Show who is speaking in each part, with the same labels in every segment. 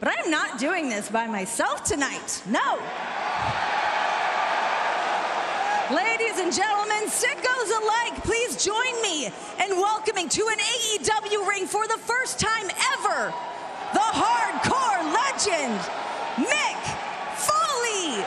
Speaker 1: But I'm not doing this by myself tonight. No. Ladies and gentlemen, sickos alike, please join me in welcoming to an AEW ring for the first time ever, the hardcore legend, Mick Foley.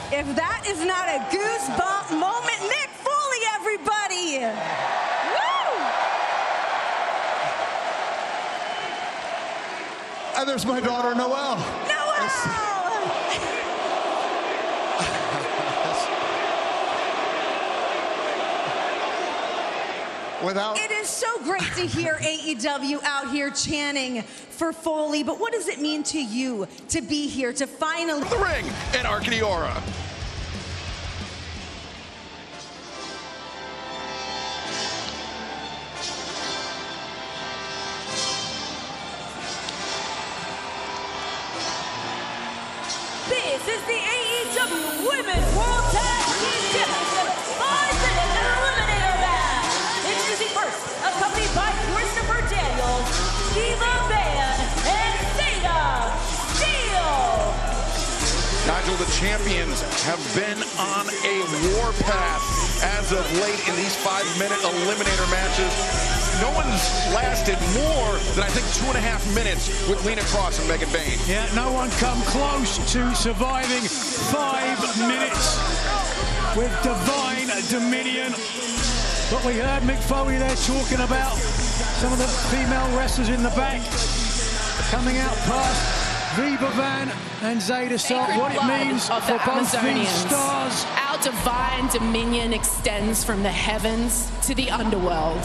Speaker 1: If that is not a goosebump moment, Mick Foley, everybody!
Speaker 2: Woo! And there's my daughter, Noelle.
Speaker 1: It is so great to hear AEW out here chanting for Foley, but what does it mean to you to be here to finally...
Speaker 3: The ring in Arcadiora.
Speaker 1: This is the AEW Women's World Tag Team Championship 5-minute eliminator match. Introducing first, accompanied by Christopher Daniels, Viva and Zayda.
Speaker 3: Nigel, the champions have been on a warpath as of late in these 5-minute eliminator matches. No one's lasted more than, I think, 2.5 minutes with Lena Cross and Megan Bayne.
Speaker 4: Yeah, no one come close to surviving 5 minutes with divine dominion. But we heard Mick Foley there talking about some of the female wrestlers in the back coming out past Viva and Zayda, so what it means for both these stars.
Speaker 5: Our divine dominion extends from the heavens to the underworld.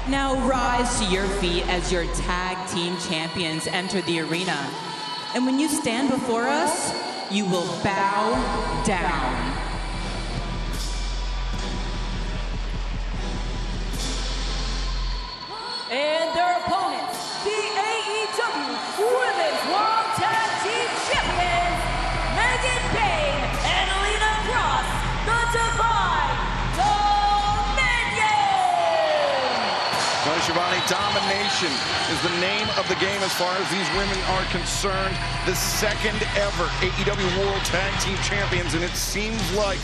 Speaker 6: Now rise to your feet as your tag team champions enter the arena. And when you stand before us, you will bow down.
Speaker 1: And their opponents, the AEW Women's World Tag Team Champions, Megan Bayne and Lena Cross, the Divine Dominion!
Speaker 3: Shibata, domination is the name of the game as far as these women are concerned. The second ever AEW World Tag Team Champions, and it seems like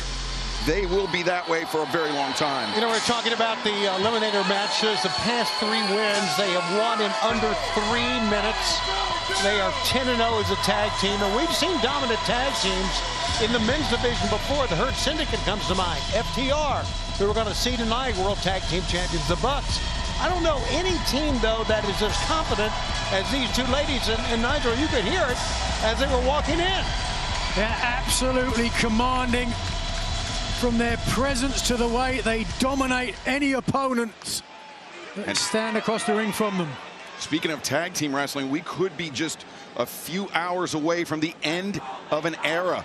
Speaker 3: they will be that way for a very long time.
Speaker 2: You know, we're talking about the eliminator matches. The past 3 wins, they have won in under 3 minutes. They are 10-0 as a tag team, and we've seen dominant tag teams in the men's division before. The Hurt Syndicate comes to mind. FTR, who we're going to see tonight, World Tag Team Champions, the Bucks. I don't know any team, though, that is as confident as these two ladies. And Nigel, you could hear it as they were walking in.
Speaker 4: They're absolutely commanding from their presence to the way they dominate any opponents that stand across the ring from them.
Speaker 3: Speaking of tag team wrestling, we could be just a few hours away from the end of an era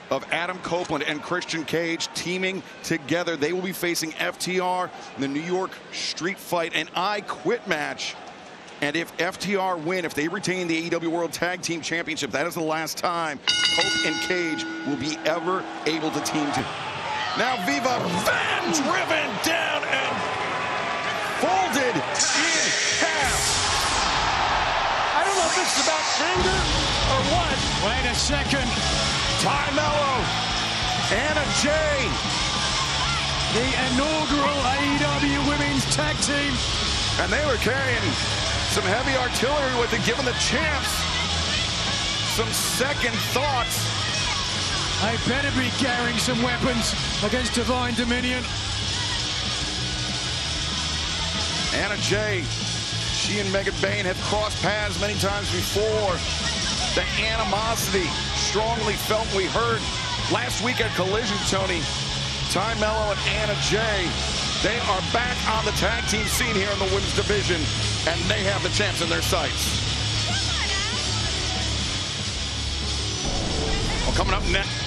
Speaker 3: of Adam Copeland and Christian Cage teaming together. They will be facing FTR in the New York Street Fight and I Quit match. And if FTR win, if they retain the AEW World Tag Team Championship, that is the last time Cope and Cage will be ever able to team together. Now Viva, van driven down and folded in half.
Speaker 2: I don't know if this is about anger or what.
Speaker 4: Wait a second.
Speaker 3: Ty Mello, Anna Jay.
Speaker 4: The inaugural AEW Women's Tag Team.
Speaker 3: And they were carrying some heavy artillery with it, giving the champs some second thoughts.
Speaker 4: They better be carrying some weapons against Divine Dominion.
Speaker 3: Anna Jay, she and Megan Bayne have crossed paths many times before. The animosity strongly felt. We heard last week at Collision, Tony, Ty Mello and Anna Jay, they are back on the tag team scene here in the women's division, and they have the champs in their sights. Well, coming up next.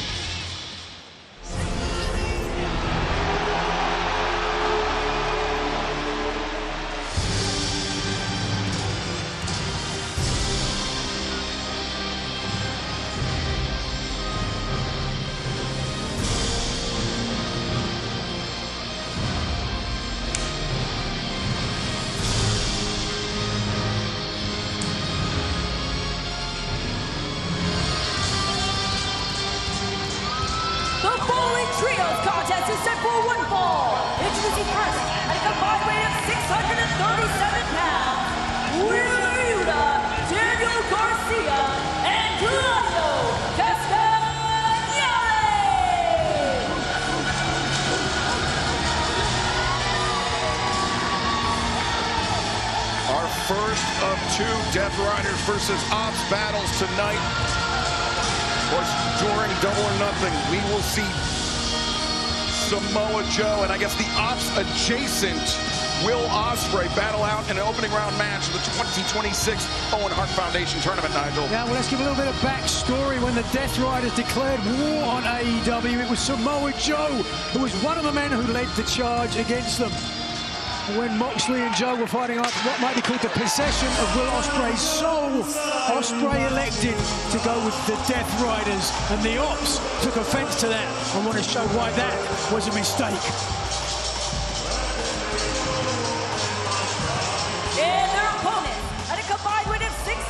Speaker 1: Trios contest is set for one fall. Introducing first at a combined weight of 637 pounds, Yuta, Daniel Garcia, and Claudio Castagnoli.
Speaker 3: Our first of two Death Riders versus Opps battles tonight. Of course, during Double or Nothing, we will see Samoa Joe and I guess the Opps adjacent Will Ospreay battle out in an opening round match of the 2026 Owen Hart Foundation tournament, Nigel.
Speaker 4: Yeah, well, let's give a little bit of backstory. When the Death Riders declared war on AEW, it was Samoa Joe who was one of the men who led the charge against them. When Moxley and Joe were fighting out what might be called the possession of Will Ospreay's soul, Ospreay elected to go with the Death Riders, and the Opps took offense to that and want to show why that was a mistake.
Speaker 1: And their opponent, at a combined weight of 635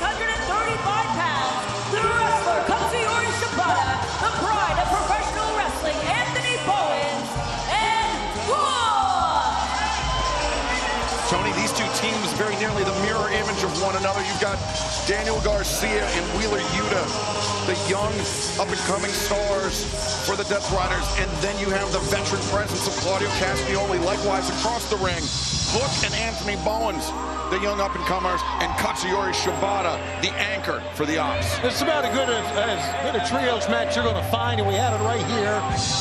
Speaker 1: pounds, the wrestler Katsuyori Shibata, the pride of professional wrestling, Anthony Bowens, and
Speaker 3: Tony, these two teams very nearly the mirror image of one another. You've got Daniel Garcia and Wheeler Yuta, the young up-and-coming stars for the Death Riders, and then you have the veteran presence of Claudio Castagnoli, likewise across the ring. Hook and Anthony Bowens, the young up-and-comers, and Katsuyori Shibata, the anchor for the Opps.
Speaker 2: It's about as good a trios match you're going to find, and we have it right here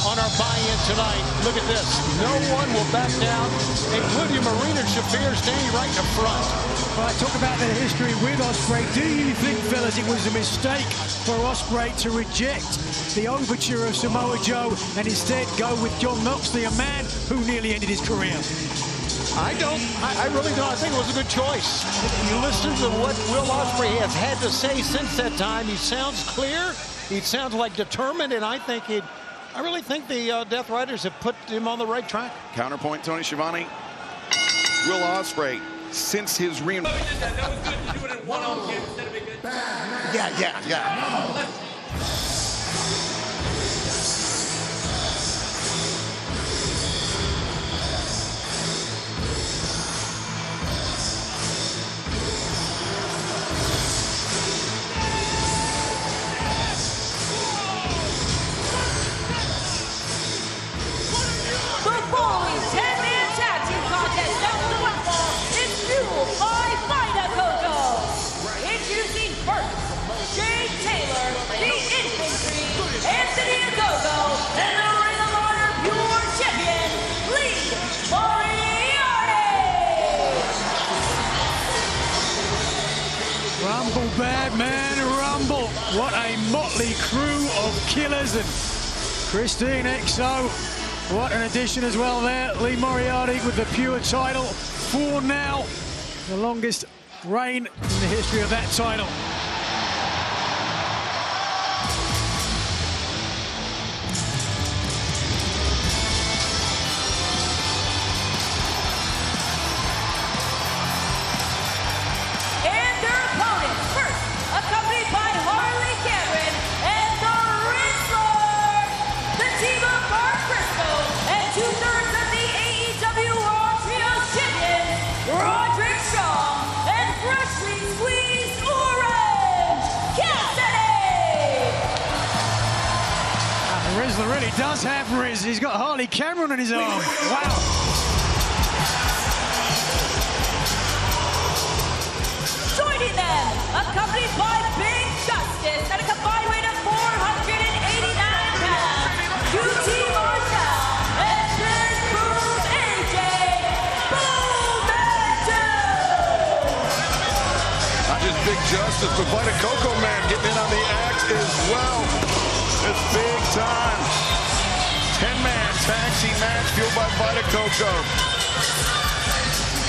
Speaker 2: on our buy-in tonight. Look at this. No one will back down, including Marina and Shafir standing right in the front.
Speaker 4: Well, talk about the history with Ospreay. Do you think, fellas, it was a mistake for Ospreay to reject the overture of Samoa Joe and instead go with John Moxley, a man who nearly ended his career?
Speaker 2: I don't. I really don't. I think it was a good choice. You listen to what Will Ospreay has had to say since that time. He sounds clear. He sounds like determined, and I really think the Death Riders have put him on the right track.
Speaker 3: Counterpoint, Tony Schiavone. Will Ospreay, since his reinvention.
Speaker 7: That was good to do it in one-on-one instead of a good.
Speaker 3: Yeah.
Speaker 1: the Foley 10-man tag team contest at the one fall is fueled by Vida Coco. Introducing first, Jay Taylor, the Infantry, Anthony Ogogo, and the Ring of Honor Pure Champion, Lee Moriarty.
Speaker 4: Rumble, bad man, rumble. What a motley crew of killers. And Christyan XO, what an addition as well there. Lee Moriarty with the Pure title for now. The longest reign in the history of that title.
Speaker 1: And their opponents, first, accompanied by Harley Cameron and the Rizzler, the team of Briscoe, and two-thirds of the AEW Raw Trios champions, Roderick, Shawn, and freshly squeezed orange, Cassidy.
Speaker 4: The Rizzler really does have Riz. He's got Harley Cameron on his arm. Wow.
Speaker 1: Joining them, accompanied by Big Justice at a combined weight of 400
Speaker 3: It's big time. 10-man tag team match fueled by Vita Coco.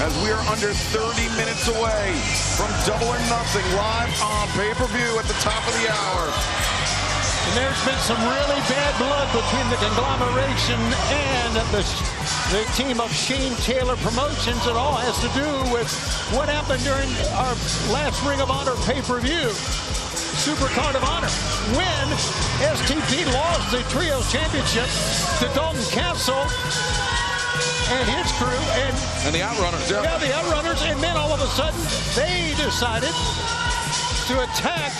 Speaker 3: As we are under 30 minutes away from Double or Nothing live on pay-per-view at the top of the hour.
Speaker 2: And there's been some really bad blood between the Conglomeration and the team of Shane Taylor Promotions. It all has to do with what happened during our last Ring of Honor pay-per-view, Super Card of Honor, when STP lost the Trios Championship to Dalton Castle and his crew.
Speaker 3: And the Outrunners. Yeah,
Speaker 2: the Outrunners. And then all of a sudden, they decided to attack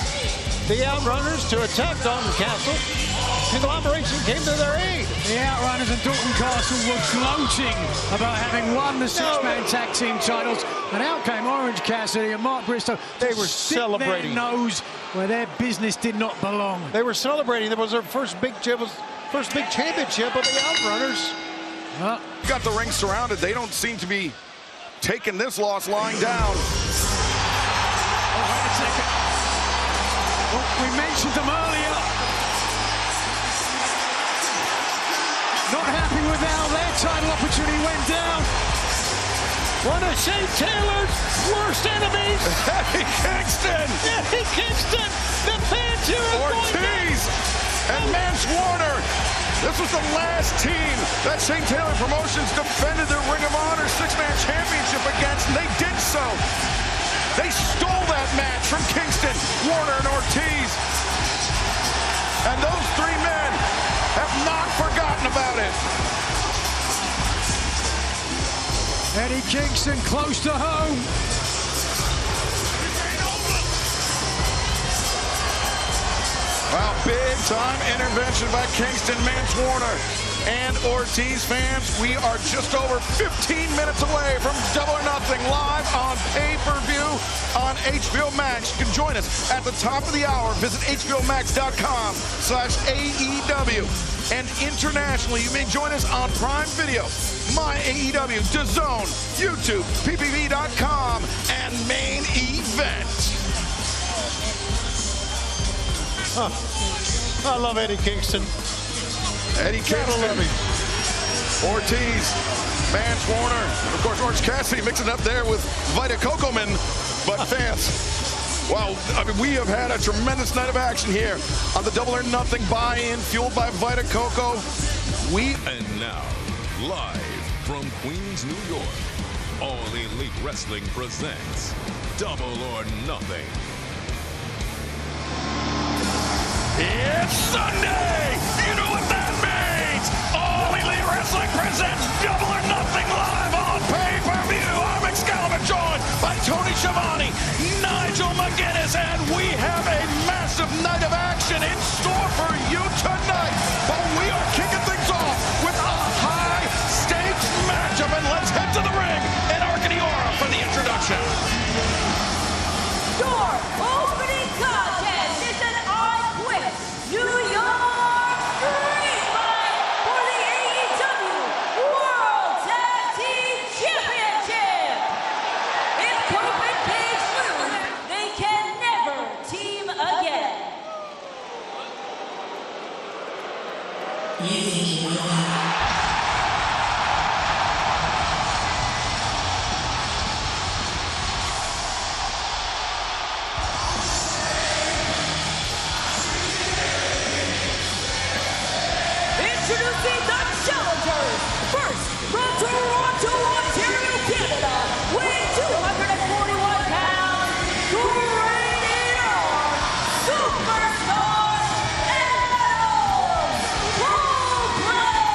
Speaker 2: the Outrunners, to attack Dalton Castle. Conglomeration came to their aid.
Speaker 4: The Outrunners and Dalton Castle were gloating about having won the six-man tag team titles, and out came Orange Cassidy and Mark Briscoe.
Speaker 2: They were celebrating
Speaker 4: their nose where their business did not belong.
Speaker 2: They were celebrating. That was their first big championship of the Outrunners.
Speaker 3: Got the ring surrounded. They don't seem to be taking this loss lying down.
Speaker 4: Oh, wait a second. Well, we mentioned them earlier. Not happy with how their title opportunity went down.
Speaker 2: One of Shane Taylor's worst enemies.
Speaker 3: Eddie Kingston.
Speaker 2: Eddie Kingston. The fans here are
Speaker 3: Ortiz and Mance Warner. This was the last team that Shane Taylor Promotions defended their Ring of Honor six-man championship against, and they did so. They stole that match from Kingston, Warner, and Ortiz. And those three men have not forgotten about it.
Speaker 4: Eddie Kingston close to home.
Speaker 3: Well, big-time intervention by Kingston, Mance Warner, and Ortiz. Fans, we are just over 15 minutes away from Double or Nothing live on pay-per-view on HBO Max. You can join us at the top of the hour. Visit hbomax.com/AEW. And internationally, you may join us on Prime Video, My AEW, DAZN, YouTube, PPV.com, and Main Event.
Speaker 2: I love Eddie Kingston.
Speaker 3: Eddie Kingston, Ortiz, Mance Warner, and of course Orange Cassidy mixing up there with Vita Cocoman. But fans, well, I mean, we have had a tremendous night of action here on the Double or Nothing buy-in, fueled by Vita Coco.
Speaker 8: And now, live from Queens, New York, All Elite Wrestling presents Double or Nothing.
Speaker 3: It's Sunday! You know what that means! All Elite Wrestling presents Double or Nothing live on pay-per-view. I'm Excalibur, joined by Tony Schiavone, Nigel McGuinness, and we have a massive night of action in store for you tonight. But we are kicking things off with a high-stakes matchup, and let's head to the ring and Arcadiora for the introduction.
Speaker 1: Your opening contest is an on-quick New York Street Fight for the AEW World Tag Team Championship. If Cope and Cage lose, they can never team again. Introducing the challengers. First, from Toronto, Ontario, Canada, weighing 241 pounds, rated R, superstar, Adam Copeland.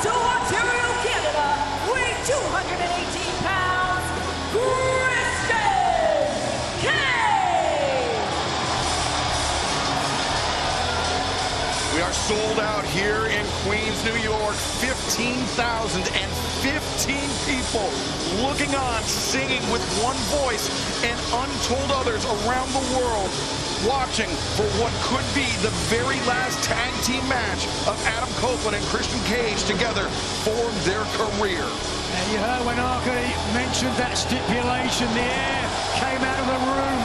Speaker 1: Toronto, Ontario, Canada, weighing 218 pounds, Christyan Cage!
Speaker 3: We are sold out here in Queens, New York. 15,015 people looking on, singing with one voice, and untold others around the world watching for what could be the very last tag team match of Adam Copeland and Christyan Cage together for their career.
Speaker 4: And you heard when Arcady mentioned that stipulation, the air came out of the room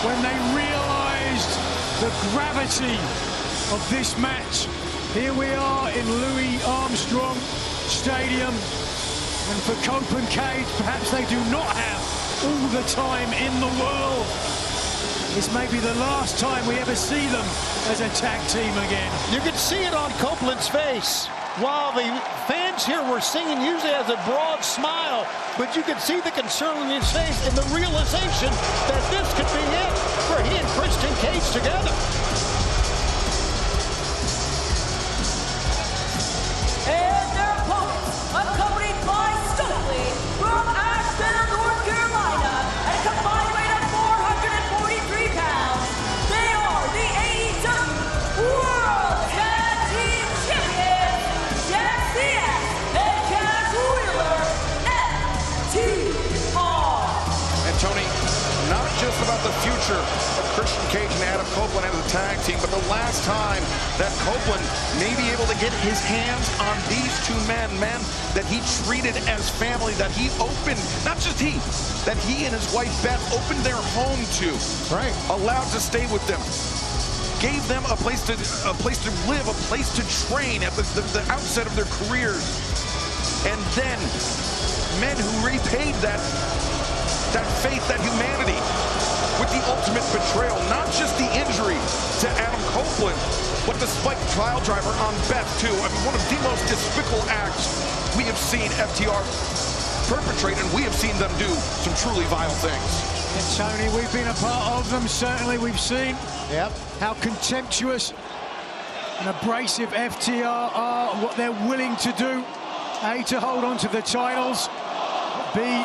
Speaker 4: when they realized the gravity of this match. Here we are in Louis Armstrong Stadium, and for Copeland Cage, perhaps they do not have all the time in the world. This may be the last time we ever see them as a tag team again.
Speaker 2: You can see it on Copeland's face. While the fans here were singing, usually has a broad smile, but you can see the concern on his face and the realization that this could be it for he and Christyan Cage together.
Speaker 1: And their opponents, accompanied by Stokely from Asheville, North Carolina, at a combined weight of 443 pounds, they are the AEW World Tag Team Champions, Garcia and Catsuyori, FTR.
Speaker 3: And Tony, not just about the future of Christyan Cage and Adam Copeland as a tag team, but the last time that Copeland may be able to get his hands on these two men that he treated as family, that he opened, not just he, that he and his wife Beth opened their home to,
Speaker 2: Right.
Speaker 3: allowed to stay with them, gave them a place to live, a place to train at the outset of their careers, and then men who repaid that faith, that humanity, with the ultimate betrayal, not just the injury to Adam Copeland, but the spiked pile driver on Beth too. I mean, one of the most despicable acts we have seen FTR perpetrate, and we have seen them do some truly vile things.
Speaker 4: And Tony, we've been a part of them. Certainly we've seen
Speaker 2: Yep.
Speaker 4: how contemptuous and abrasive FTR are, what they're willing to do. A, to hold on to the titles. B,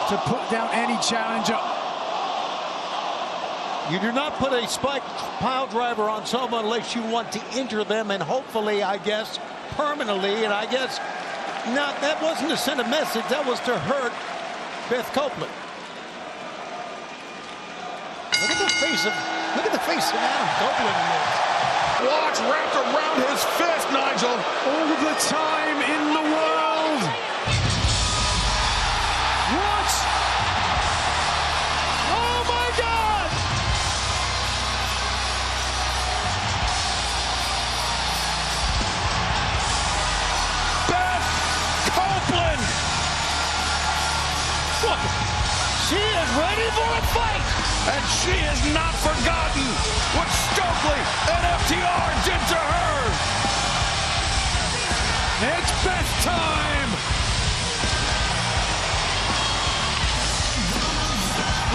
Speaker 4: to put down any challenger.
Speaker 2: You do not put a spiked pile driver on someone unless you want to injure them, and hopefully, I guess, permanently. And I guess, not, that wasn't to send a message. That was to hurt Beth Copeland. Look at the face of Adam Copeland.
Speaker 3: Watch wrapped around his fist, Nigel.
Speaker 4: All the time in the world. What? Oh my God!
Speaker 3: Beth Copeland.
Speaker 2: Look, she is ready for a fight.
Speaker 3: And she has not forgotten what Stokely and FTR did to her.
Speaker 4: It's Beth time!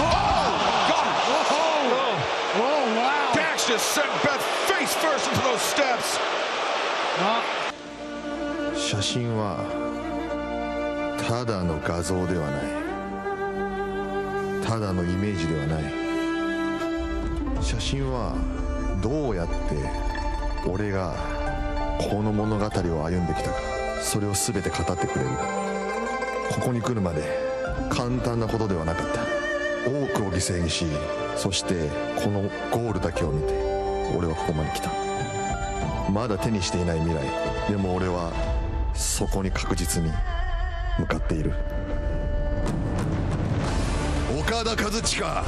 Speaker 3: Oh, God.
Speaker 4: Oh, wow!
Speaker 3: Dax just sent Beth face first into those steps.
Speaker 9: 写真はただの画像ではない、ただのイメージではない。写真はどうやって俺がこの物語を歩んできたか、それを全て語ってくれる。ここに来るまで簡単なことではなかった。多くを犠牲にし、そしてこのゴールだけを見て俺はここまで来た。まだ手にしていない未来、でも俺はそこに確実に向かっている。岡田和親、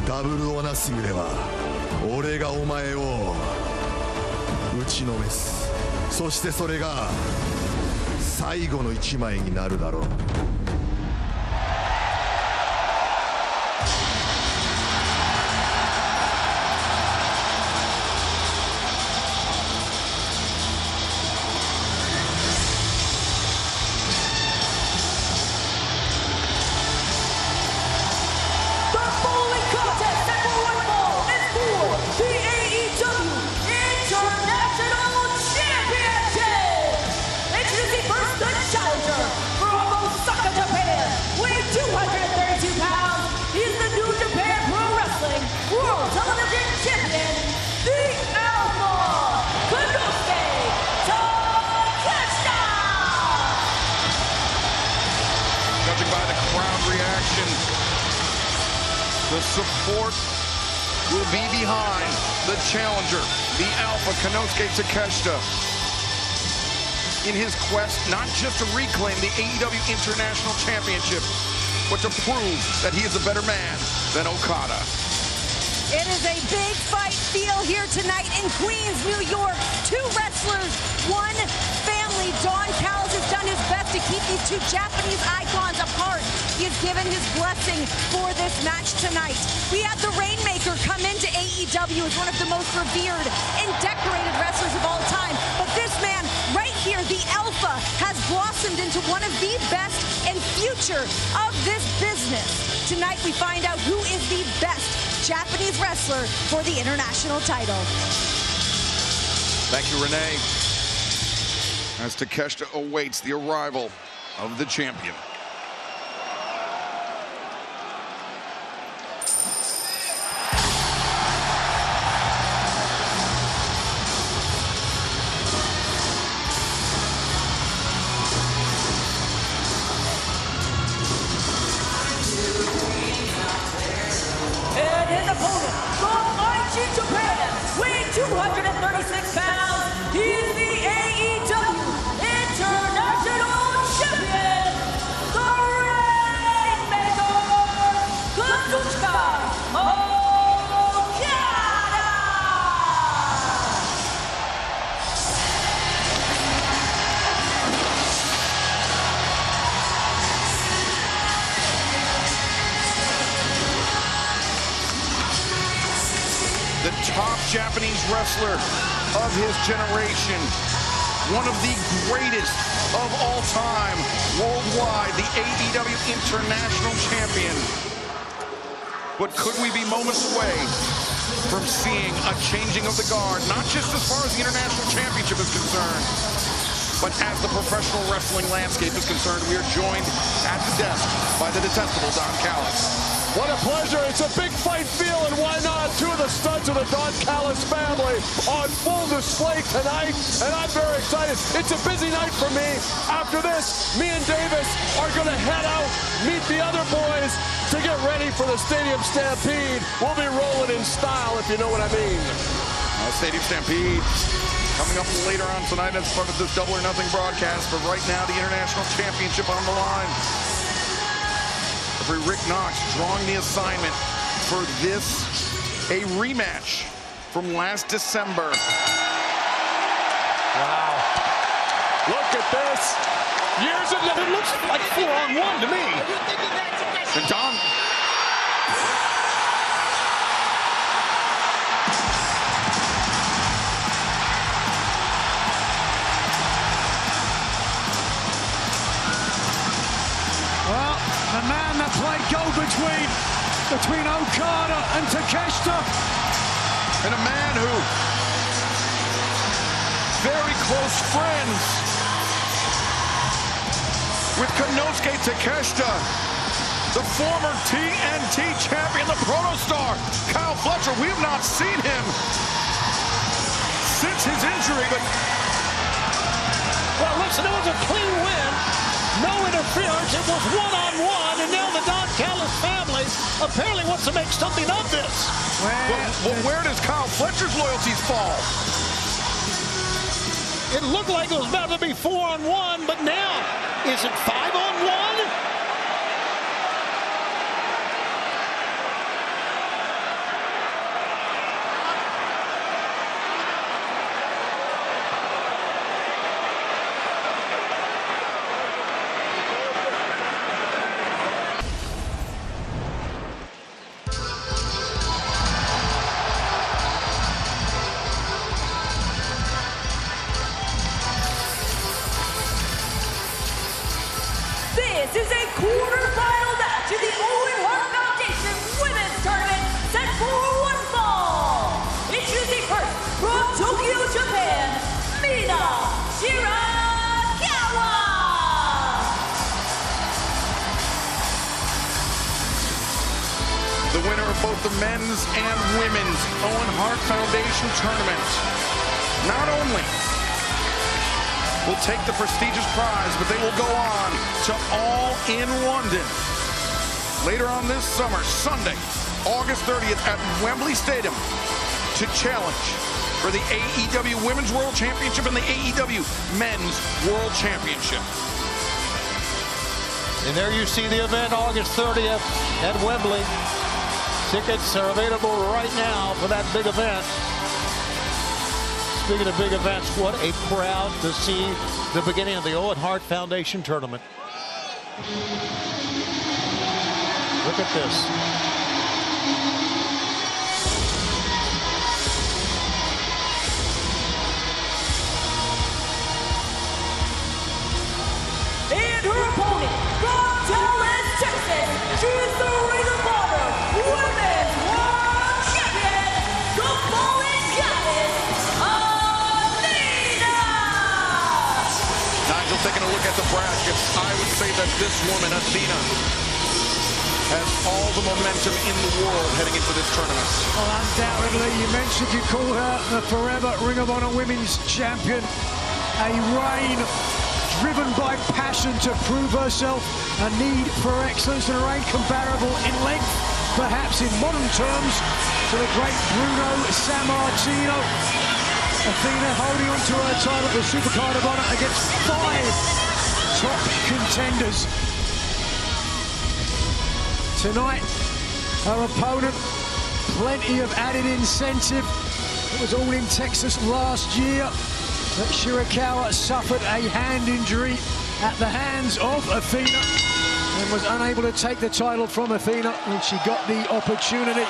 Speaker 9: ダブルオーナスグでは俺がお前を打ちのめす。そしてそれが最後の一枚になるだろう。
Speaker 1: The
Speaker 3: The support will be behind the challenger, the Alpha Konosuke Takeshita, in his quest not just to reclaim the AEW International Championship, but to prove that he is a better man than Okada.
Speaker 1: It is a big fight feel here tonight in Queens, New York. Two wrestlers, one family. Don Callis has done his best to keep these two Japanese icons apart. He has given his blessing for this match tonight. We had the Rainmaker come into AEW as one of the most revered and decorated wrestlers of all time. But this man right here, the Alpha, has blossomed into one of the best and future of this business. Tonight we find out who is the best Japanese wrestler for the international title.
Speaker 3: Thank you, Renee. As Takeshita awaits the arrival of the champion.
Speaker 10: Japan, weighing 236 pounds, he is the AEW International Champion, the Rainmaker, Katsuyori Okada!
Speaker 3: The top Japanese wrestler of his generation, one of the greatest of all time worldwide, the AEW International Champion. But could we be moments away from seeing a changing of the guard, not just as far as the International Championship is concerned, but as the professional wrestling landscape is concerned? We are joined at the desk by the detestable Don Callis.
Speaker 11: What a pleasure. It's a big fight feel, and why not? Two of the studs of the Don Callis family on full display tonight, and I'm very excited. It's a busy night for me. After this, me and Davis are going to head out, meet the other boys to get ready for the Stadium Stampede. We'll be rolling in style, if you know what I mean.
Speaker 3: Stadium Stampede coming up later on tonight as part of this Double or Nothing broadcast, but right now the International Championship on the line. Rick Knox drawing the assignment for this, a rematch from last December.
Speaker 11: Wow. Look at this. Years of
Speaker 2: It looks like 4-on-1 to me.
Speaker 3: And Don.
Speaker 4: The man that played go-between between Okada and Takeshita.
Speaker 3: And a man who, very close friends with Konosuke Takeshita, the former TNT champion, the protostar, Kyle Fletcher. We have not seen him since his injury, but...
Speaker 2: Well, listen, it was a clean win. No interference, it was one-on-one, and now the Don Callis family apparently wants to make something of this.
Speaker 3: Well, where does Kyle Fletcher's loyalties fall?
Speaker 2: It looked like it was about to be 4-on-1, but now, is it 5-on-1?
Speaker 10: This is a quarterfinal match in the Owen Hart Foundation Women's Tournament set for one fall. Introducing first from Tokyo, Japan, Mina Shirakawa.
Speaker 3: The winner of both the men's and women's Owen Hart Foundation Tournament not only will take the prestigious prize, but they will go on to All in London later on this summer, Sunday, August 30th at Wembley Stadium to challenge for the AEW Women's World Championship and the AEW Men's World Championship.
Speaker 2: And there you see the event, August 30th at Wembley. Tickets are available right now for that big event. Speaking of big events, what a crowd to see the beginning of the Owen Hart Foundation tournament. Look at this.
Speaker 10: And her opponent, from Dallas, Texas, she is the Ring of Honor Women's World Champion, the Fallen Goddess, Marina!
Speaker 3: Nigel, taking a look at the brackets, I would say that this woman, Athena, has all the momentum in the world heading into this tournament.
Speaker 4: Well, undoubtedly, you mentioned you call her the forever Ring of Honor Women's Champion. A reign driven by passion to prove herself, a need for excellence, and a reign comparable in length, perhaps in modern terms, to the great Bruno Sammartino. Athena holding on to her title, the Supercard of Honor, against 5 top contenders. Tonight, her opponent, plenty of added incentive. It was all in Texas last year that Shirakawa suffered a hand injury at the hands of Athena and was unable to take the title from Athena when she got the opportunity.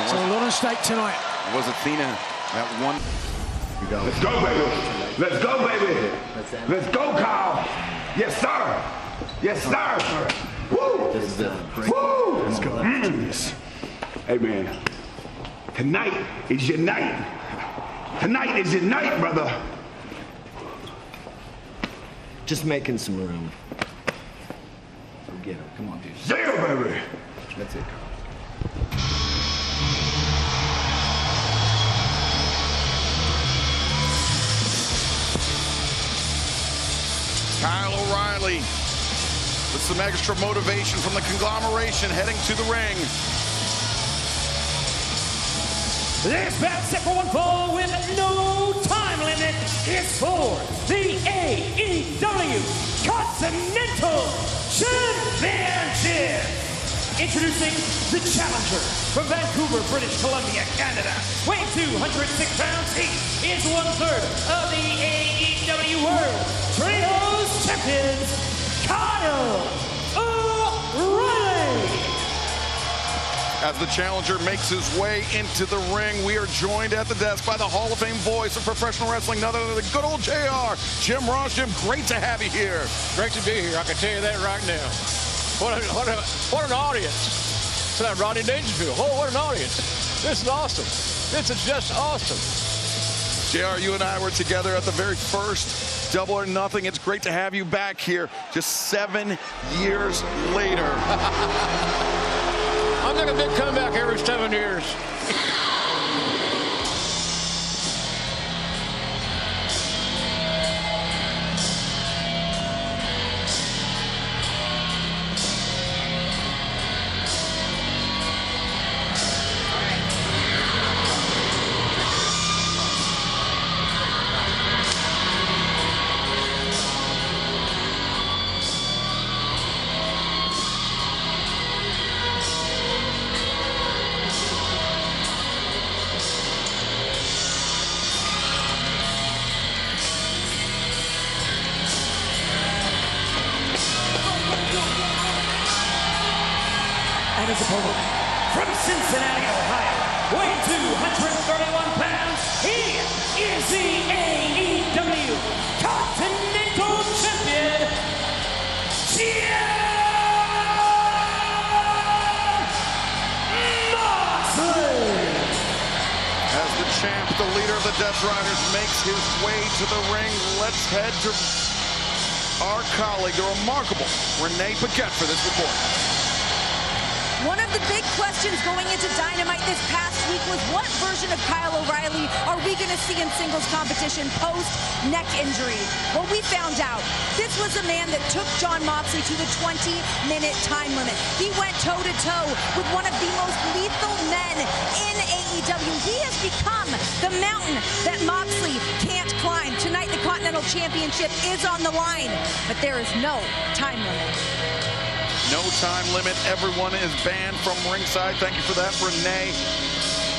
Speaker 4: So a lot on stake tonight.
Speaker 3: It was Athena at one.
Speaker 12: Let's go, baby. Let's go, baby. Let's go, Kyle. Yes, sir. Yes, sir. Woo! This is woo! Let's go. Hey, man. Tonight is your night. Tonight is your night, brother.
Speaker 13: Just making some room. Go get him. Come on, dude.
Speaker 12: Yeah, baby.
Speaker 13: That's it,
Speaker 3: Kyle O'Reilly with some extra motivation from the Conglomeration heading to the ring.
Speaker 7: This bout set for one fall with no time limit is for the AEW Continental Championship. Introducing the challenger from Vancouver, British Columbia, Canada. Weighing 206 pounds, he is 1/3 of the AEW World Trios Champions, Kyle O'Reilly.
Speaker 3: As the challenger makes his way into the ring, we are joined at the desk by the Hall of Fame voice of professional wrestling, none other than the good old JR, Jim Ross. Jim, great to have you here.
Speaker 2: Great to be here. I can tell you that right now. What an audience. It's like Rodney Dangerfield. Oh, what an audience. This is awesome. This is just awesome.
Speaker 3: JR, you and I were together at the very first Double or Nothing. It's great to have you back here just 7 years later.
Speaker 2: I make a big comeback every 7 years.
Speaker 7: And his opponent from Cincinnati, Ohio, weighing 231 pounds, he is the AEW Continental Champion,
Speaker 3: As the champ, the leader of the Death Riders, makes his way to the ring, let's head to our colleague, the remarkable Renee Paquette, for this report.
Speaker 1: One of the big questions going into Dynamite this past week was what version of Kyle O'Reilly are we going to see in singles competition post-neck injury? Well, we found out this was a man that took Jon Moxley to the 20-minute time limit. He went toe-to-toe with one of the most lethal men in AEW. He has become the mountain that Moxley can't climb. Tonight, the Continental Championship is on the line, but there is no time limit.
Speaker 3: No time limit. Everyone is banned from ringside. Thank you for that, Renee.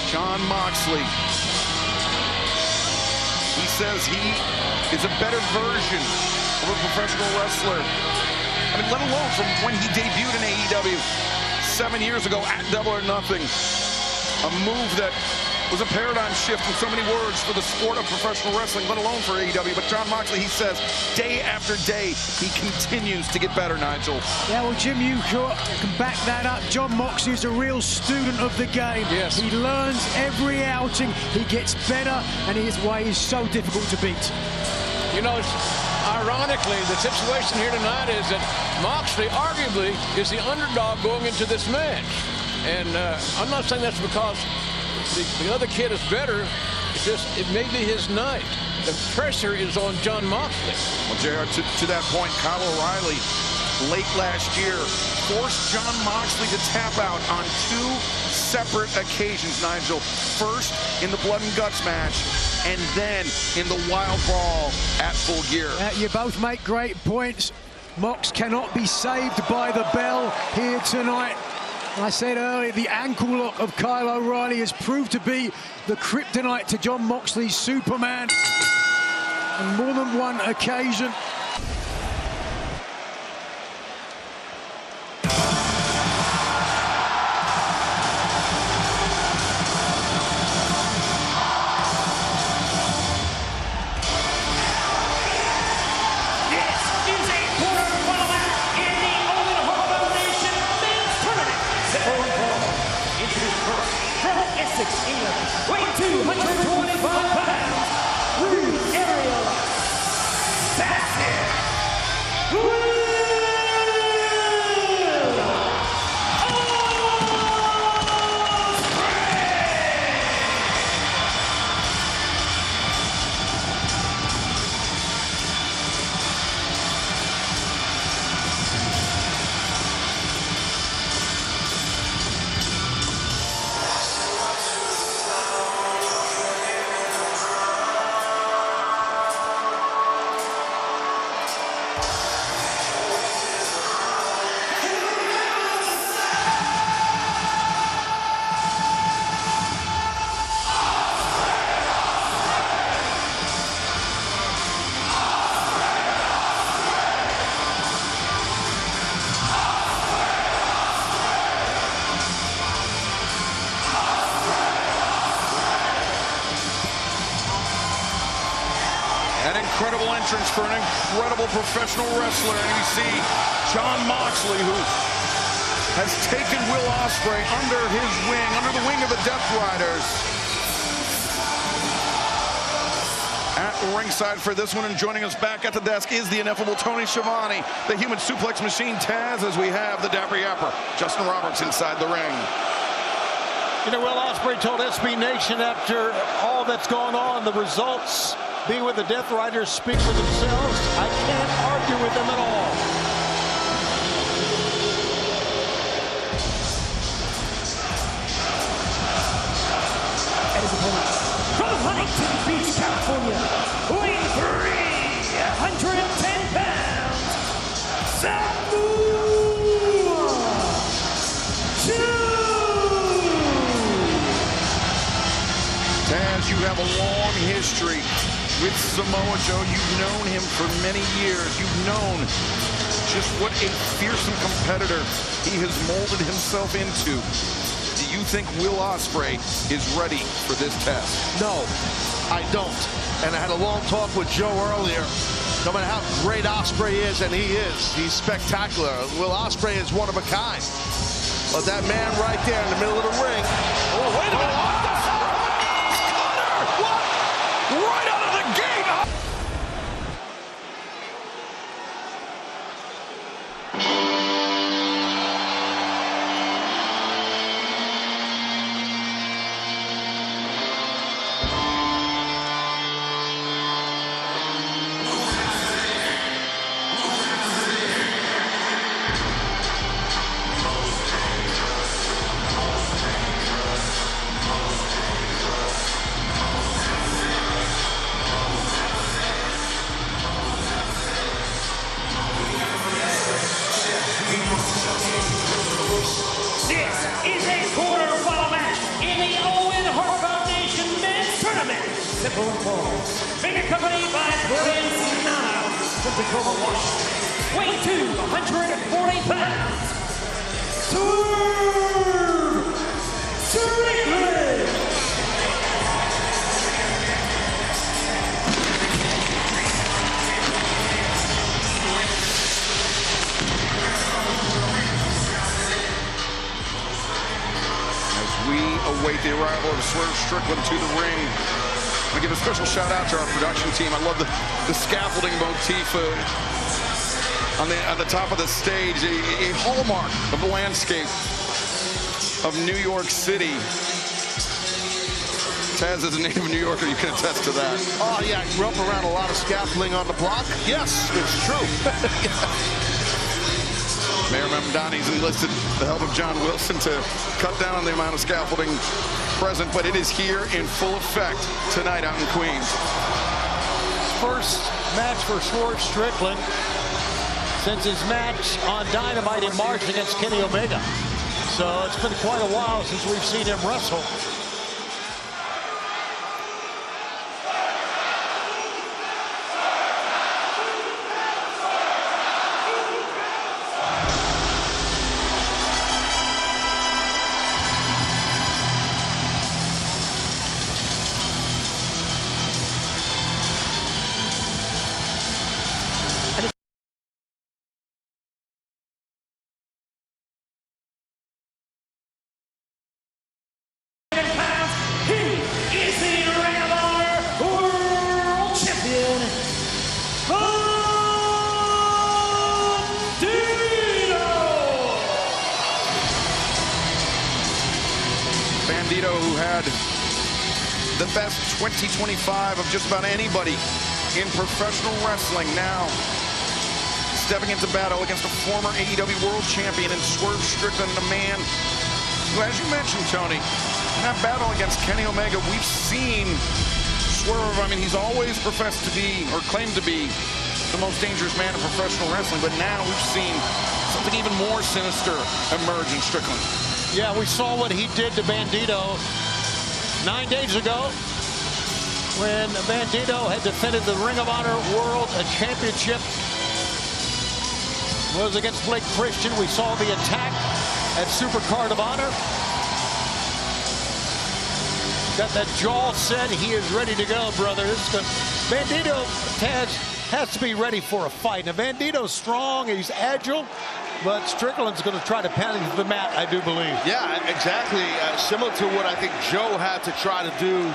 Speaker 3: Jon Moxley. He says he is a better version of a professional wrestler. I mean, let alone from when he debuted in AEW 7 years ago at Double or Nothing. A move that was a paradigm shift in so many words for the sport of professional wrestling, let alone for AEW. But Jon Moxley, he says, day after day, he continues to get better, Nigel.
Speaker 4: Yeah, well, Jim, you can back that up. Jon Moxley is a real student of the game.
Speaker 2: Yes.
Speaker 4: He learns every outing. He gets better, and his way is so difficult to beat.
Speaker 2: You know, ironically, the situation here tonight is that Moxley arguably is the underdog going into this match. And I'm not saying that's because the other kid is better. It's just, it may be his night. The pressure is on Jon Moxley.
Speaker 3: Well, JR, to that point, Kyle O'Reilly, late last year, forced Jon Moxley to tap out on 2 separate occasions, Nigel. First, in the Blood and Guts match, and then in the Wild Brawl at Full Gear.
Speaker 4: You both make great points. Mox cannot be saved by the bell here tonight. I said earlier, the ankle lock of Kyle O'Reilly has proved to be the kryptonite to Jon Moxley's Superman on more than one occasion.
Speaker 7: Weighing 225 pounds, Rude Aerial Assassin.
Speaker 3: Incredible entrance for an incredible professional wrestler. And you see Jon Moxley, who has taken Will Ospreay under his wing, under the wing of the Death Riders. At ringside for this one, and joining us back at the desk is the ineffable Tony Schiavone, the human suplex machine Taz, as we have the Dapper Yapper, Justin Roberts, inside the ring.
Speaker 2: You know, Will Ospreay told SB Nation after all that's gone on, the results being with the Death Riders speak for themselves. I can't argue with them at all.
Speaker 7: And his opponents from Huntington Beach, California, weighing 310 pounds, Samoa Joe.
Speaker 3: Taz, you have a long history with Samoa Joe. You've known him for many years. You've known just what a fearsome competitor he has molded himself into. Do you think Will Ospreay is ready for this test?
Speaker 14: No, I don't. And I had a long talk with Joe earlier. No matter how great Ospreay is, and he is, he's spectacular. Will Ospreay is one of a kind. But that man right there in the middle of the ring. Oh, wait a minute. What the fuck? What? Right out of the gate.
Speaker 7: Being accompanied by Prince Nana from Tacoma, Washington. Weighing 240 pounds. Strickland.
Speaker 3: We await the arrival of Swerve Strickland to the ring. I give a special shout out to our production team. I love the scaffolding motif on the top of the stage, a hallmark of the landscape of New York City. Taz, as a native New Yorker, you can attest to that.
Speaker 14: Oh yeah, I grew up around a lot of scaffolding on the block. Yes, it's true.
Speaker 3: Mayor Mamdani's enlisted the help of John Wilson to cut down on the amount of scaffolding present, but it is here in full effect tonight out in Queens.
Speaker 2: First match for Swerve Strickland since his match on Dynamite in March against Kenny Omega. So it's been quite a while since we've seen him wrestle.
Speaker 3: Who had the best 2025 of just about anybody in professional wrestling, now stepping into battle against a former AEW World Champion and Swerve Strickland, a man who, as you mentioned, Tony, in that battle against Kenny Omega, we've seen Swerve. I mean, he's always professed to be, or claimed to be, the most dangerous man in professional wrestling, but now we've seen something even more sinister emerge in Strickland.
Speaker 2: Yeah, we saw what he did to Bandito 9 days ago when Bandito had defended the Ring of Honor World Championship. It was against Blake Christian. We saw the attack at Supercard of Honor. Got that jaw set. He is ready to go, brother. Bandito has to be ready for a fight. Now, Bandito's strong. He's agile. But Strickland's going to try to pound him to the mat, I do believe.
Speaker 14: Yeah, exactly. Similar to what I think Joe had to try to do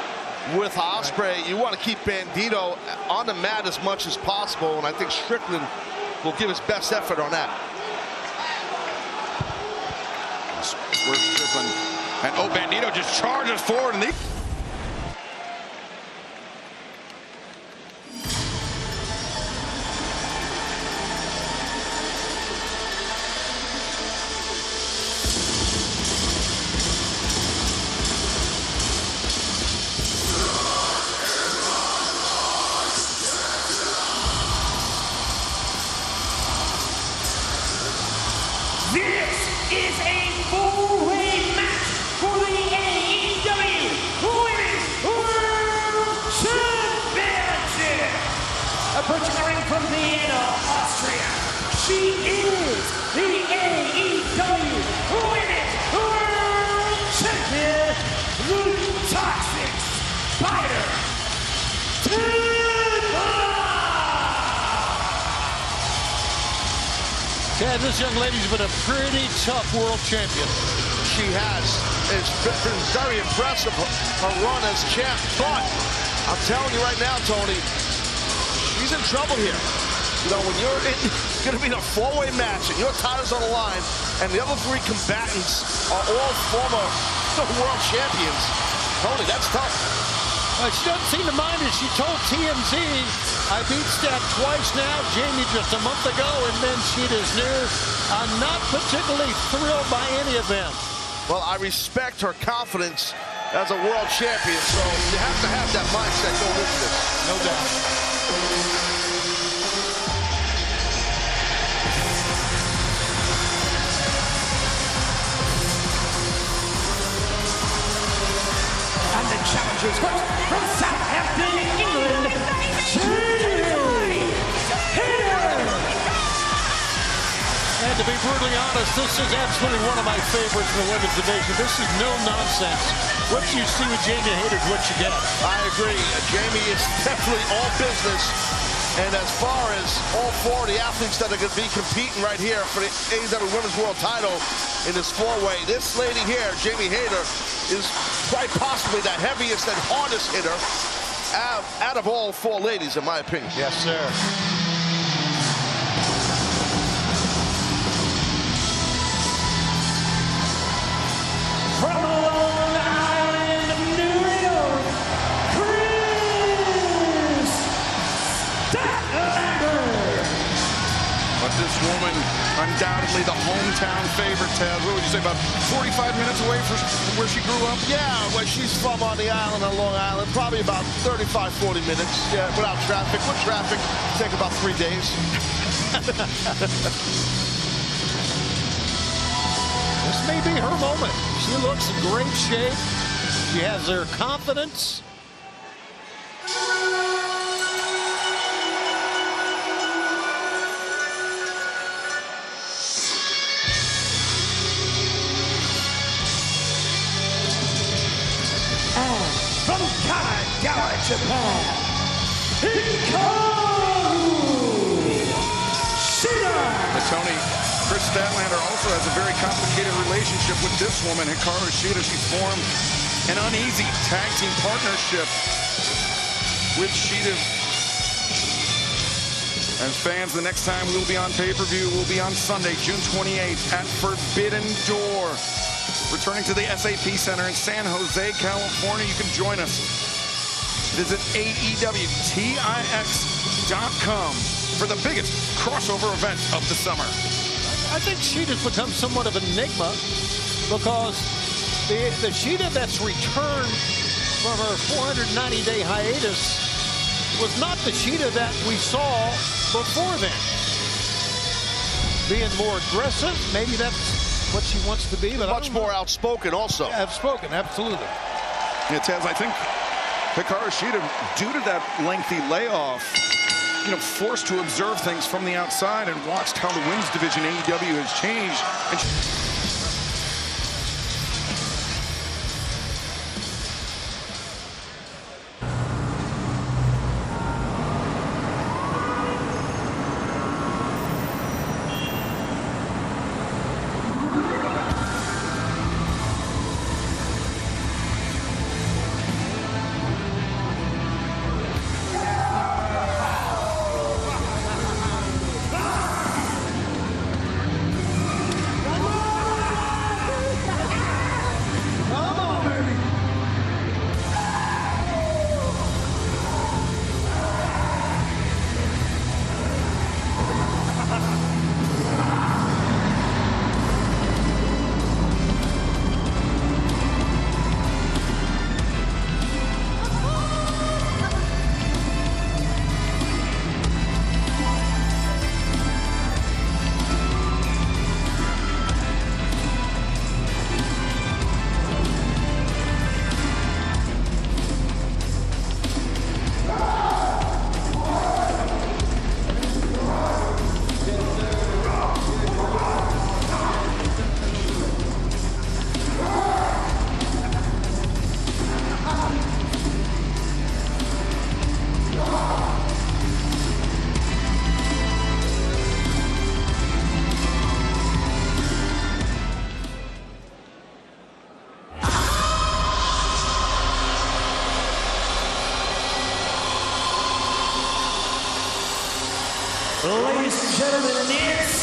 Speaker 14: with Ospreay. You want to keep Bandito on the mat as much as possible, and I think Strickland will give his best effort on that.
Speaker 3: Where's Strickland? And oh, Bandito just charges forward. And
Speaker 7: This is a full-weight match for the AEW Women's World Championship. Approaching the ring from Vienna, Austria, she is the AEW Women's World Champion, the Toxic Spider.
Speaker 2: Yeah, this young lady's been a pretty tough world champion.
Speaker 14: She has. It's been very impressive, her run as champ. But I'm telling you right now, Tony, she's in trouble here. You know, when you're going to be in a four-way match and your title's on the line, and the other three combatants are all former world champions, Tony, that's tough.
Speaker 2: She doesn't seem to mind it. She told TMZ, I beat Stat twice now, Jamie just a month ago, and then she is new. I'm not particularly thrilled by any of them.
Speaker 14: Well, I respect her confidence as a world champion, so you have to have that mindset going into this.
Speaker 2: No doubt.
Speaker 7: And the challengers first from Southampton,
Speaker 2: brutally honest, this is absolutely one of my favorites in the women's division. This is no nonsense. What you see with Jamie Hayter is what you get.
Speaker 14: I agree. Jamie is definitely all business. And as far as all four of the athletes that are going to be competing right here for the AEW Women's World Title in this four-way, this lady here, Jamie Hayter, is quite possibly the heaviest and hardest hitter out of all four ladies, in my opinion.
Speaker 2: Yes, sir.
Speaker 7: From Long Island, New York,
Speaker 3: But this woman, undoubtedly the hometown favorite, Taz. What would you say, about 45 minutes away from where she grew up?
Speaker 14: Yeah, where she's from on the island, on Long Island, probably about 35, 40 minutes. Yeah, without traffic. With traffic, take about 3 days.
Speaker 2: This may be her moment. She looks in great shape. She has her confidence.
Speaker 7: And from Kanagawa, Japan,
Speaker 3: Tony, Chris Statlander also has a very complicated relationship with this woman, Hikaru Shida. She's formed an uneasy tag team partnership with Shida. And fans, the next time we'll be on pay-per-view will be on Sunday, June 28th at Forbidden Door. Returning to the SAP Center in San Jose, California. You can join us. Visit AEWTIX.com for the biggest crossover event of the summer.
Speaker 2: I think Sheeta's become somewhat of an enigma because the Shida that's returned from her 490-day hiatus was not the Shida that we saw before then. Being more aggressive, maybe that's what she wants to be, but
Speaker 14: much more outspoken also.
Speaker 2: Outspoken, absolutely.
Speaker 3: Yeah, Taz, I think Hikaru Shida, due to that lengthy layoff, forced to observe things from the outside and watched how the women's division AEW has changed. And
Speaker 7: ladies and gentlemen, this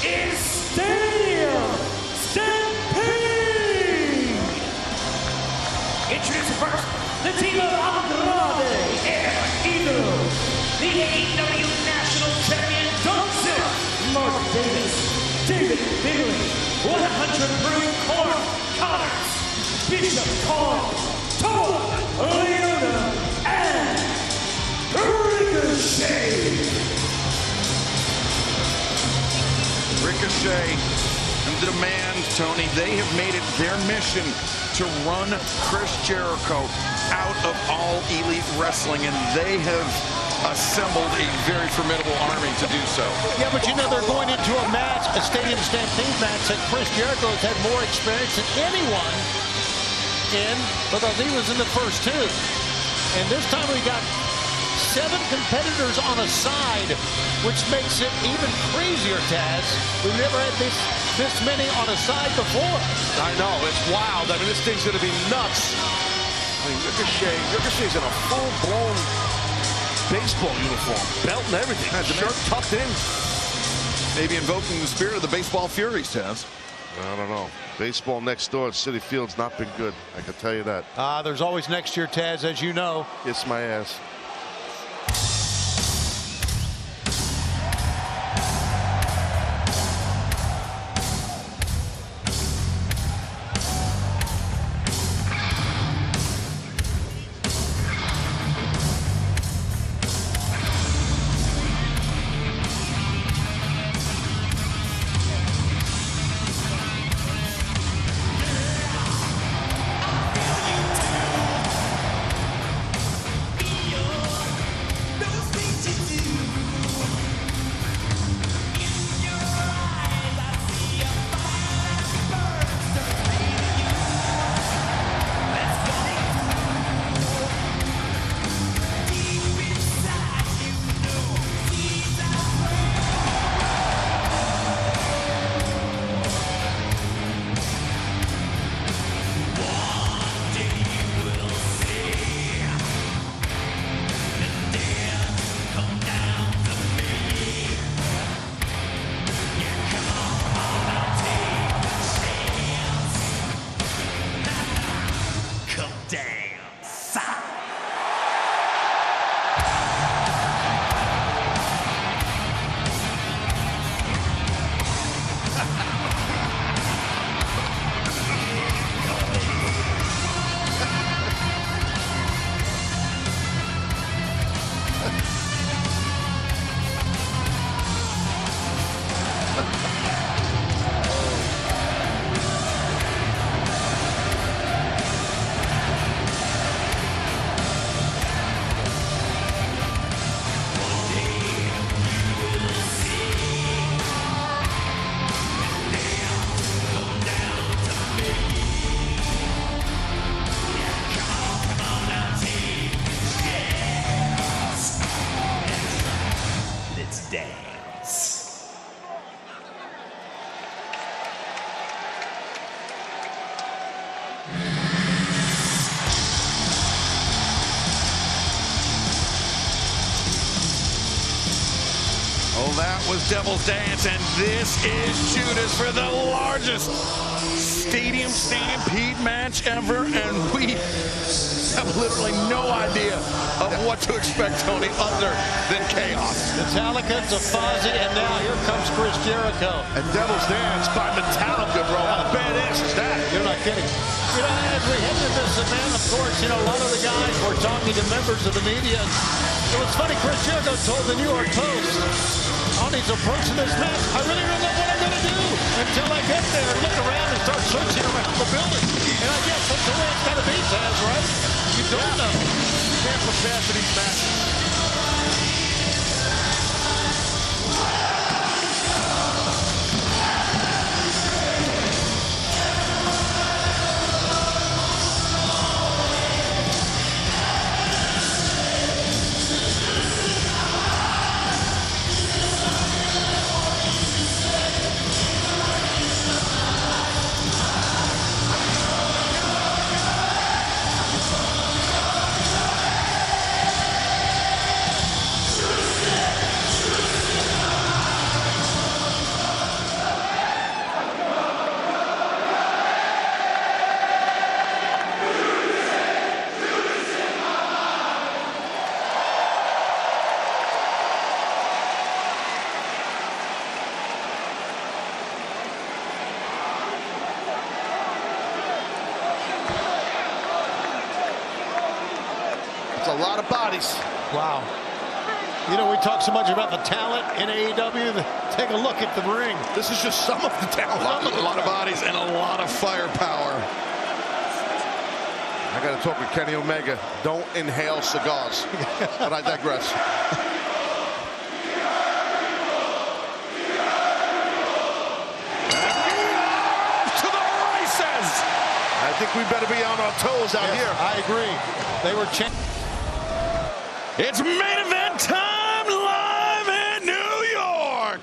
Speaker 7: is Stadium Stampede! Introducing first, the team of Andrade and Eagle, the AEW National Champion, Johnson, Mark Davis, David Bailey, 100 Brewing Corn, Connors, Bishop Kong, Toa, Leona, and Ricochet.
Speaker 3: Ricochet and the Demand, Tony, they have made it their mission to run Chris Jericho out of All Elite Wrestling, and they have assembled a very formidable army to do so.
Speaker 2: Yeah, but you know, they're going into a match, a Stadium Stampede match, that Chris Jericho has had more experience than anyone in, because he was in the first two. And this time we got 7 competitors on a side, which makes it even crazier, Taz. We've never had this many on a side before.
Speaker 14: I know, it's wild. I mean, this thing's going to be nuts. I mean, Ricochet's in a full-blown baseball uniform, belt and everything, shirt tucked in.
Speaker 3: Maybe invoking the spirit of the baseball furies, Taz.
Speaker 14: I don't know. Baseball next door at Citi Field's not been good. I can tell you that.
Speaker 2: There's always next year, Taz, as you know.
Speaker 14: Kiss my ass.
Speaker 3: That was Devil's Dance, and this is Judas for the largest Stadium Stampede match ever, and we have literally no idea of what to expect, Tony, other than chaos.
Speaker 2: Metallica to Fozzy, and now here comes Chris Jericho.
Speaker 14: And Devil's Dance by Metallica, bro. How badass is that?
Speaker 2: You're not kidding. You know, as we head to this event, of course, you know, a lot of the guys were talking to members of the media. It was funny, Chris Jericho told the New York Post, on his approach to this match, I really don't know what I'm going to do until I get there, look around and start searching around the building. And I guess that's the way it's got to be, Taz, right? You don't know.
Speaker 14: You can't prepare for these matches. A lot of bodies.
Speaker 2: Wow. You know, we talk so much about the talent in AEW. Take a look at the ring.
Speaker 14: This is just some of the talent.
Speaker 3: A lot of bodies and a lot of firepower.
Speaker 14: I got to talk with Kenny Omega. Don't inhale cigars. But I digress.
Speaker 3: To the races!
Speaker 14: I think we better be on our toes out here.
Speaker 2: I agree. They were
Speaker 3: It's main event time live in New York.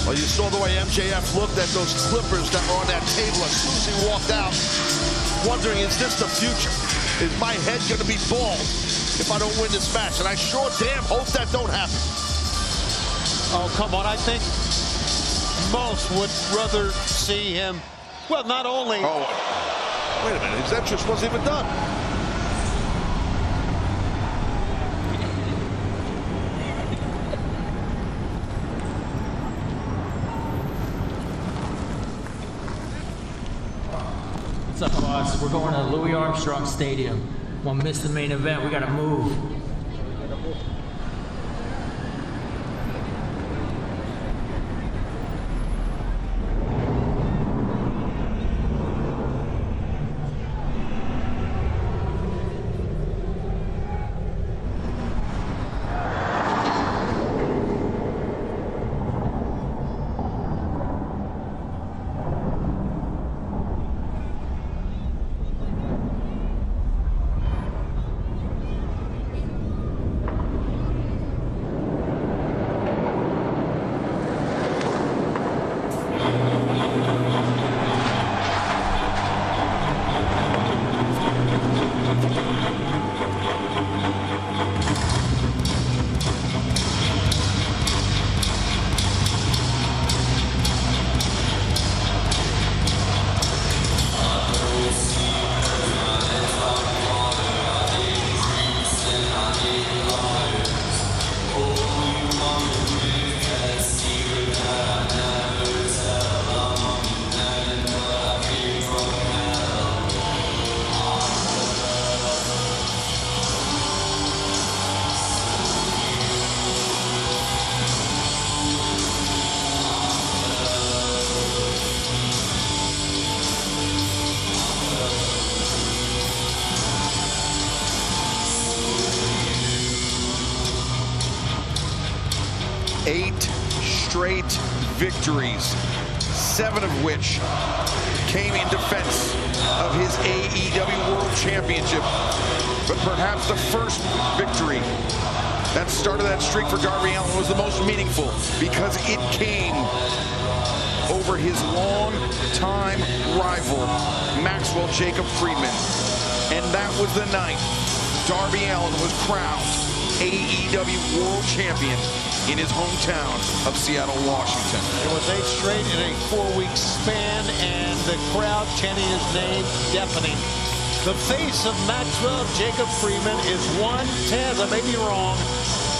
Speaker 14: Well, you saw the way MJF looked at those clippers that were on that table as soon as he walked out, wondering, is this the future? Is my head going to be bald if I don't win this match? And I sure damn hope that don't happen.
Speaker 2: Oh, come on. I think most would rather see him, well, not only...
Speaker 14: Oh, wait a minute. His entrance wasn't even done.
Speaker 15: What's up, boss? We're going to Louis Armstrong Stadium. We'll miss the main event. We got to move.
Speaker 3: Straight victories, 7 of which came in defense of his AEW World Championship. But perhaps the first victory that started that streak for Darby Allin was the most meaningful because it came over his long-time rival, Maxwell Jacob Friedman. And that was the night Darby Allin was crowned AEW World Champion in his hometown of Seattle, Washington.
Speaker 2: It was 8 straight in a 4-week span, and the crowd chanting his name, deafening. The face of Maxwell Jacob Friedman is one, Taz, I may be wrong.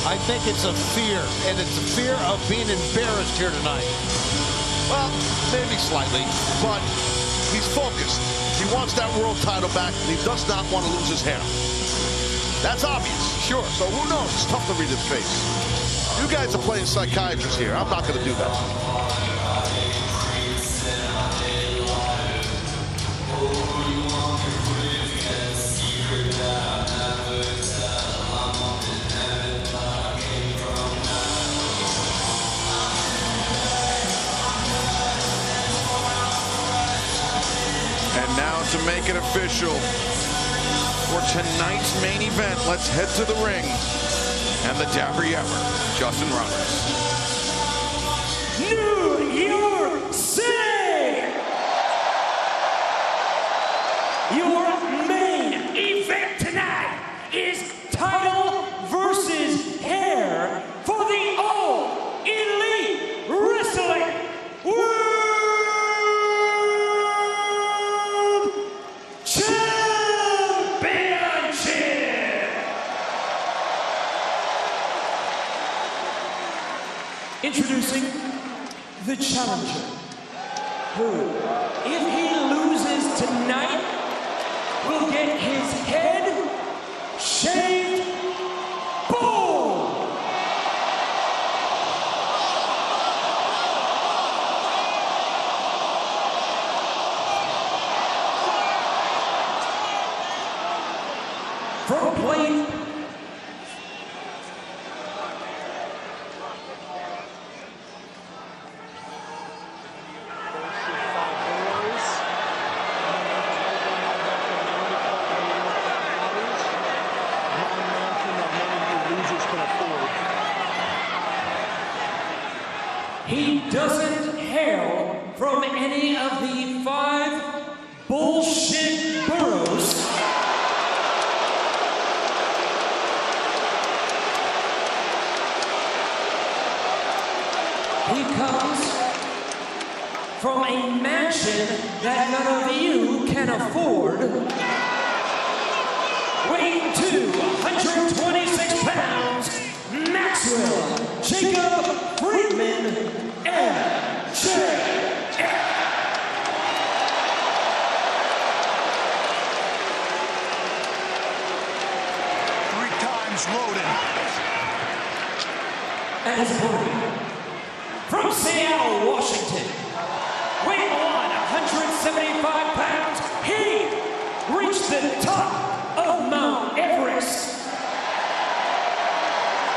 Speaker 2: I think it's a fear, and it's a fear of being embarrassed here tonight.
Speaker 14: Well, maybe slightly, but he's focused. He wants that world title back, and he does not want to lose his hair. That's obvious. Sure. So who knows? It's tough to read his face. You guys are playing psychiatrist here. I'm not going to do that.
Speaker 3: And now to make it official for tonight's main event, let's head to the ring. And the Dapper Yapper, Justin Roberts.
Speaker 7: New your city. Your main event tonight is title versus hair for the All Elite Wrestling World Championship. Introducing the challenger, who, if he loses tonight, will get his head shaved bald. From plate he doesn't hail from any of the 5 bullshit boroughs. He comes from a mansion that none of you can afford. Weighing 226 pounds, Maxwell Jacob Friedman, MJF.
Speaker 16: 3 times loaded.
Speaker 7: And his opponent, from Seattle, Washington, weighing 175 pounds, he reached the top of Mount Everest.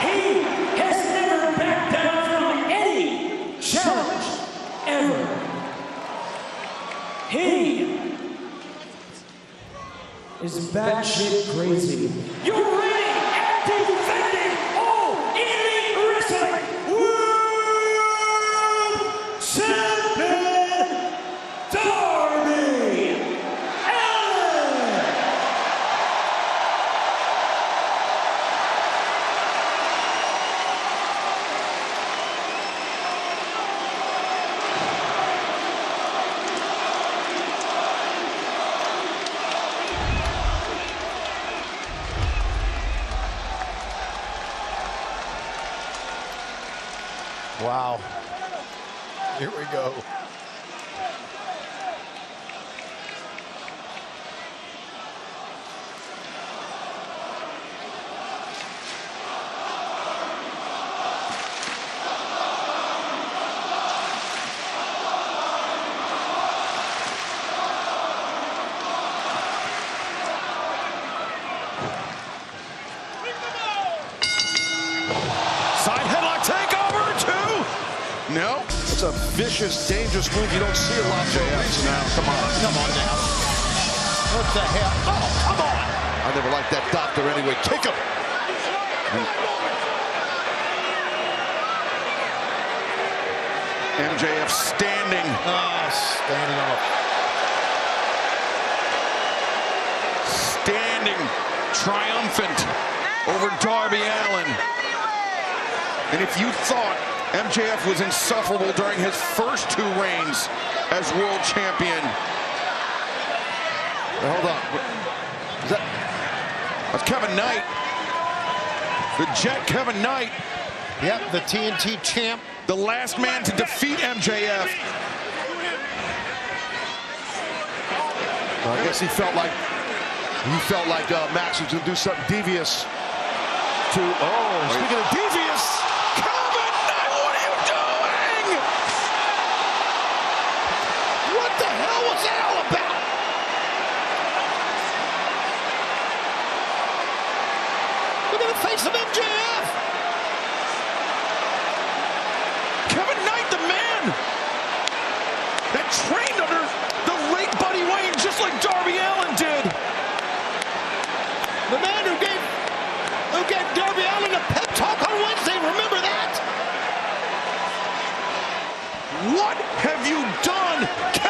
Speaker 7: He has never backed down from any challenge ever. He is batshit crazy. You're ready and defending All Elite Wrestling World Champion Darby Allin.
Speaker 2: Wow. Here we go.
Speaker 3: Side headlock takeover, 2. No.
Speaker 14: It's a vicious, dangerous move you don't see a lot for a reason.
Speaker 3: Now, come on.
Speaker 2: Come on now. What the hell? Oh, come on.
Speaker 14: I never liked that doctor anyway. Kick him.
Speaker 3: MJF standing.
Speaker 2: Standing up.
Speaker 3: Standing triumphant over Darby Allin. And if you thought MJF was insufferable during his first 2 reigns as world champion.
Speaker 14: Now, hold on.
Speaker 3: That's Kevin Knight. The Jet Kevin Knight.
Speaker 2: Yep, the TNT champ.
Speaker 3: The last man to defeat MJF.
Speaker 14: Well, I guess he felt like Max was going to do something devious to, speaking of devious,
Speaker 3: Kevin Knight, what are you doing?
Speaker 2: What the hell was that all about? Look at the face of MJF.
Speaker 3: Kevin Knight, the man that trained under the late Buddy Wayne, just like Darby Allin did.
Speaker 2: The man who gave Darby Allin a pep talk on Wednesday, remember that?
Speaker 11: What have you done,